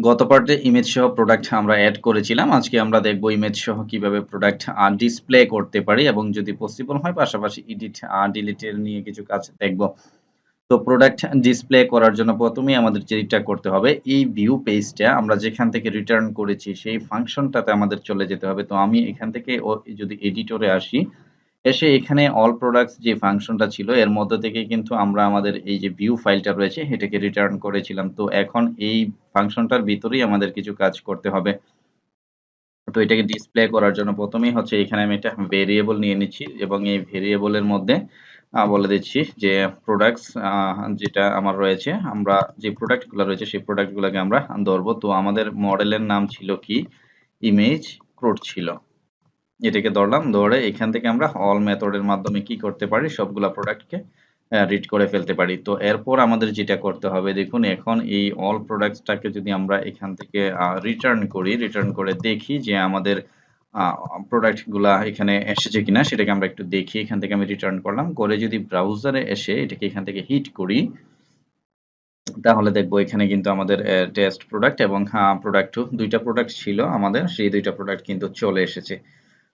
গত পার্টে ইমেজ সহ প্রোডাক্ট আমরা এড করেছিলাম। আজকে আমরা দেখব ইমেজ সহ কিভাবে প্রোডাক্ট ডিসপ্লে করতে পারি এবং যদি পসিবল হয় পাশাপাশি এডিট ডিলিট এর নিয়ে কিছু কাজ দেখব। তো প্রোডাক্ট ডিসপ্লে করার জন্য প্রথমেই আমাদের যেটা করতে হবে, এই ভিউ পেজটা আমরা যেখান থেকে রিটার্ন করেছি সেই ফাংশনটাতে আমাদের চলে যেতে হবে। তো আমি এখান থেকে যদি এডিটরে আসি, এসে এখানে অল প্রোডাক্টস যে ফাংশনটা ছিল এর মধ্যে থেকে কিন্তু আমরা আমাদের এই যে ভিউ ফাইলটা রয়েছে এটাকে রিটার্ন করেছিলাম। তো এখন এই ফাংশনটার ভিতরেই আমাদের কিছু কাজ করতে হবে। তো এটাকে ডিসপ্লে করার জন্য প্রথমেই হচ্ছে এখানে আমি একটা ভেরিয়েবল নিয়ে নিচ্ছি এবং এই ভেরিয়েবলের মধ্যে বলে দিচ্ছি যে প্রোডাক্টস যেটা আমার রয়েছে, আমরা যে প্রোডাক্টগুলো রয়েছে সেই প্রোডাক্টগুলোকে আমরা ধরবো। তো আমাদের মডেলের নাম ছিল কি? ইমেজ ক্রুড ছিল। এটাকে ধরলাম, ধরে এখান থেকে আমরা অল মেথডের মাধ্যমে কি করতে পারি? সবগুলা প্রোডাক্টকে রিড করে ফেলতে পারি। তো এরপর আমাদের যেটা করতে হবে, দেখুন এখন এই অল প্রোডাক্টসটাকে যদি আমরা এখান থেকে রিটার্ন করি, রিটার্ন করে দেখি যে আমাদের প্রোডাক্টগুলা এখানে এসেছে কিনা সেটাকে আমরা একটু দেখি। এখান থেকে আমি রিটার্ন করলাম, করে যদি ব্রাউজারে এসে এটাকে এখান থেকে হিট করি, তাহলে দেখবো এখানে কিন্তু আমাদের টেস্ট প্রোডাক্ট এবং প্রোডাক্ট 2 টা প্রোডাক্ট ছিল আমাদের, সেই 2 টা প্রোডাক্ট কিন্তু চলে এসেছে।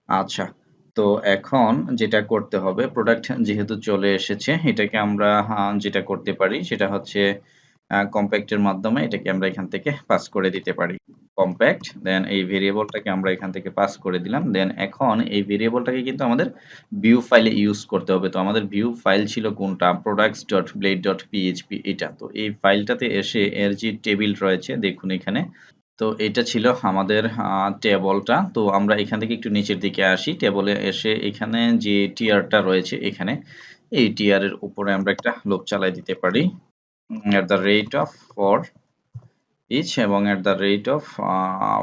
আচ্ছা, তো এখন যেটা করতে হবে, প্রোডাক্ট যেহেতু চলে এসেছে এটাকে আমরা যেটা করতে পারি সেটা হচ্ছে কম্প্যাক্টের মাধ্যমে এটাকে আমরা এখান থেকে পাস করে দিতে পারি। কম্প্যাক্ট, দেন এই ভেরিয়েবলটাকে আমরা এখান থেকে পাস করে দিলাম। দেন এখন এই ভেরিয়েবলটাকে কিন্তু আমাদের ভিউ ফাইলে ইউজ করতে হবে। তো আমাদের ভিউ ফাইল ছিল কোনটা? products.blade.php, এটা। তো এই ফাইলটাতে এসে এর যে টেবিল রয়েছে দেখুন এখানে, তো এটা ছিল আমাদের টেবলটা। তো আমরা এখান থেকে একটু নিচের দিকে আসি। টেবলে এসে এখানে যে টিয়ারটা রয়েছে এখানে, এই টিয়ারের উপরে আমরা একটা লুপ চালাই দিতে পারি। at the rate of for each এবং at the rate of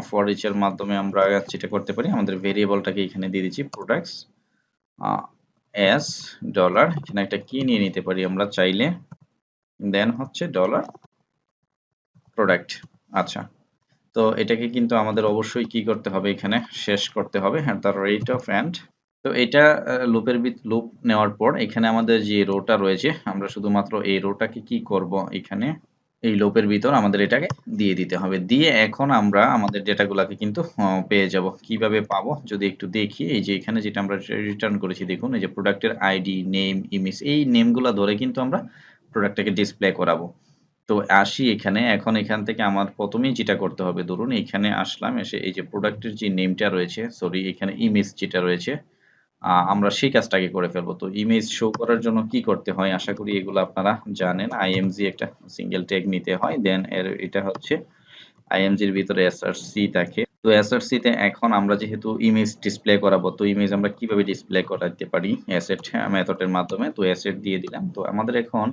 for each এর মাধ্যমে আমরা যেটা করতে পারি, আমাদের ভেরিয়েবলটাকে এখানে দিয়ে দিচ্ছি products as ডলার, এখানে একটা কি নিয়ে নিতে পারি আমরা চাইলে, দেন হচ্ছে ডলার প্রোডাক্ট। আচ্ছা, তো এটাকে কিন্তু আমাদের অবশ্যই কি করতে হবে, এখানে শেষ করতে হবে at the rate of and। তো এটা লুপ নেওয়ার পর এখানে আমাদের যে রোটা রয়েছে আমরা শুধুমাত্র এই রোটাকে কি করব, এখানে এই লুপের ভিতর আমাদের এটাকে দিয়ে দিতে হবে। দিয়ে এখন আমরা আমাদের ডেটাগুলোকে কিন্তু পেয়ে যাব। কিভাবে পাবো যদি একটু দেখি, এই যে এখানে যেটা আমরা রিটার্ন করেছি দেখুন, এই যে প্রোডাক্টের আইডি, নেম, ইমেজ, এই নেমগুলো ধরে কিন্তু আমরা প্রোডাক্টটাকে ডিসপ্লে করাবো। তো আসি এখানে, এখন এখান থেকে আমার প্রথমেই যেটা করতে হবে, ধরুন এখানে আসলাম, এসে এই যে প্রোডাক্টের যে নেমটা রয়েছে, সরি এখানে ইমেজ যেটা রয়েছে, আমরা সেই কাজটাকে করে ফেলবো। তো ইমেজ শো করার জন্য কি করতে হয়, আশা করি এগুলো আপনারা জানেন। আইএমজি একটা সিঙ্গেল ট্যাগ নিতে হয়, দেন এটা হচ্ছে আইএমজি এর ভিতরে এসআরসি থাকে। তো এসআরসি তে এখন আমরা যেহেতু ইমেজ ডিসপ্লে করাবো, তো ইমেজ আমরা কিভাবে ডিসপ্লে করাতে পারি? অ্যাসেট মেথডের মাধ্যমে। তো অ্যাসেট দিয়ে দিলাম। তো আমাদের এখন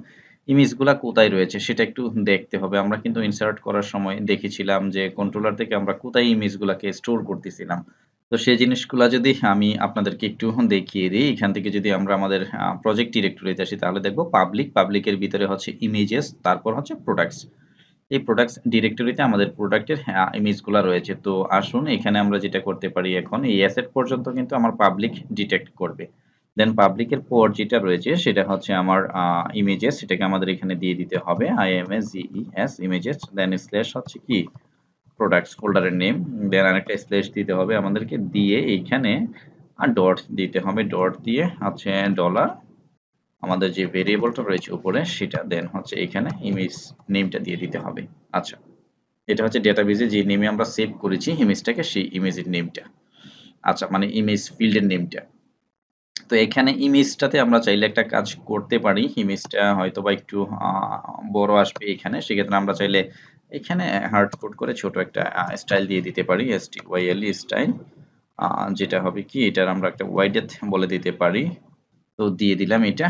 ইমেজগুলা কোথায় রয়েছে সেটা একটু দেখতে হবে। আমরা কিন্তু ইনসার্ট করার সময় দেখেছিলাম যে কন্ট্রোলার থেকে আমরা কোথায় ইমেজগুলাকে স্টোর করতেছিলাম। তো সেই জিনিসগুলা যদি আমি আপনাদেরকে একটু দেখিয়ে দিই, এখান থেকে যদি আমরা আমাদের প্রজেক্ট ডিরেক্টরিতে আসি তাহলে দেখব পাবলিকের ভিতরে হচ্ছে ইমেজেস, তারপর হচ্ছে প্রোডাক্টস। এই প্রোডাক্টস ডিরেক্টরিতে আমাদের প্রোডাক্টের ইমেজগুলা রয়েছে। তো আসুন এখানে আমরা যেটা করতে পারি, এখন এই অ্যাসেট পর্যন্ত কিন্তু আমার পাবলিক ডিটেক্ট করবে। দেন পাবলিকের পর যেটা রয়েছে সেটা হচ্ছে আমার ইমেজেস, সেটাকে আমাদের এখানে দিয়ে দিতে হবে IMAGES ইমেজেস, দেন স্ল্যাশ হচ্ছে কি প্রোডাক্টস ফোল্ডারের নেম, দেন আরেকটা স্ল্যাশ দিতে হবে আমাদেরকে, দিয়ে এইখানে ডট দিতে হবে, ডট দিয়ে হচ্ছে ডলার আমাদের যে ভেরিয়েবলটা রয়েছে উপরে সেটা, দেন হচ্ছে এখানে ইমেজ নেমটা দিয়ে দিতে হবে। আচ্ছা, এটা হচ্ছে ডেটাবেজে যে নেমে আমরা সেভ করেছি ইমেজটাকে, সেই ইমেজের নেমটা। আচ্ছা, মানে ইমেজ ফিল্ডের নেমটা। তো এখানে ইমেজটাতে আমরা চাইলে একটা কাজ করতে পারি, ইমেজটা হয়তো বা একটু বড় আসবে এখানে, সেক্ষেত্রে আমরা চাইলে এখানে হার্ড কোড করে ছোট একটা স্টাইল দিয়ে দিতে পারি, STYLE স্টাইল, যেটা হবে কি এটার আমরা একটা ওয়াইডেথ বলে দিতে পারি। তো দিয়ে দিলাম এটা,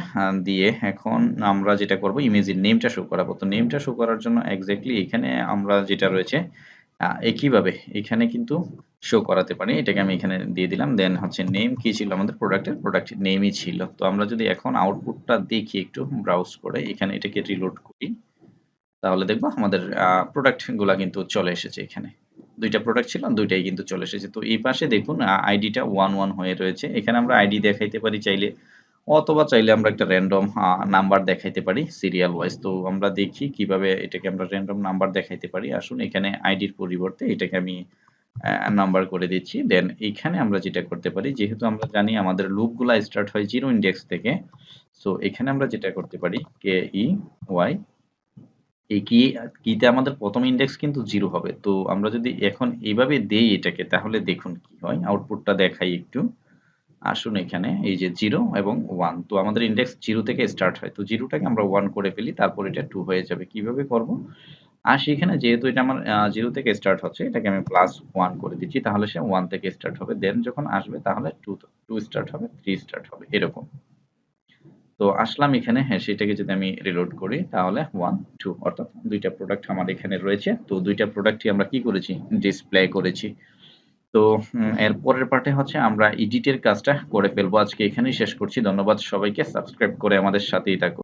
দিয়ে এখন আমরা যেটা করব ইমেজের নেমটা শো করাবো। তো নেমটা শো করার জন্য এক্স্যাক্টলি এখানে আমরা যেটা রয়েছে একইভাবে এখানে কিন্তু শো করাতে পারি। এটাকে আমি এখানে দিয়ে দিলাম, দেন হচ্ছে নেম কি ছিল আমাদের প্রোডাক্ট নেমই ছিল। তো আমরা যদি এখন আউটপুটটা দেখি একটু ব্রাউজ করে, এখানে এটাকে রিলোড করি, তাহলে দেখবো আমাদের প্রোডাক্টগুলা কিন্তু চলে এসেছে এখানে। 2 টা প্রোডাক্ট ছিল, 2 টাই কিন্তু চলে এসেছে। তো এই পাশে দেখুন আইডিটা 11 হয়ে রয়েছে। এখানে আমরা আইডি দেখাইতে পারি চাইলে অথবা চাইলে আমরা একটা র‍্যান্ডম নাম্বার দেখাইতে পারি সিরিয়াল ওয়াইজ। তো আমরা দেখি কিভাবে এটাকে আমরা র‍্যান্ডম নাম্বার দেখাইতে পারি। আসুন এখানে আইডির পরিবর্তে এটাকে আমি নাম্বার করে দিচ্ছি। দেন এইখানে আমরা যেটা করতে পারি, যেহেতু আমরা জানি আমাদের লুপগুলা স্টার্ট হয় 0 ইনডেক্স থেকে। সো এখানে আমরা যেটা করতে পারি KEY, এই কিতে আমাদের প্রথম ইনডেক্স কিন্তু 0 হবে। তো আমরা যদি এখন এইভাবে দেই এটাকে, তাহলে দেখুন কি হয়। আউটপুটটা দেখাই একটু। আসুন এখানে এই যে 0 এবং 1, তো আমাদের ইনডেক্স 0 থেকে স্টার্ট হয়। তো 0 টাকে আমরা 1 করে ফেলি, তারপর এটা 2 হয়ে যাবে। কিভাবে করব? আর সেখানে যেহেতু এটা আমার 0 থেকে স্টার্ট হচ্ছে, এটাকে আমি +1 করে দিচ্ছি। তাহলে সে 1 থেকে স্টার্ট হবে। দেন যখন আসবে তাহলে 2 স্টার্ট হবে, 3 স্টার্ট হবে, এরকম। তো আসলাম এখানে, হ্যাঁ, সেটাকে যদি আমি রিলোড করি তাহলে 1, 2 অর্থাৎ ২ টা প্রোডাক্ট আমার এখানে রয়েছে। তো ২ টা প্রোডাক্টই আমরা কি করেছি? ডিসপ্লে করেছি। তো এর পরের পার্টে হচ্ছে আমরা এডিটের কাজটা করে ফেলবো। আজকে এখানেই শেষ করছি। ধন্যবাদ সবাইকে। সাবস্ক্রাইব করে আমাদের সাথেই থাকুন।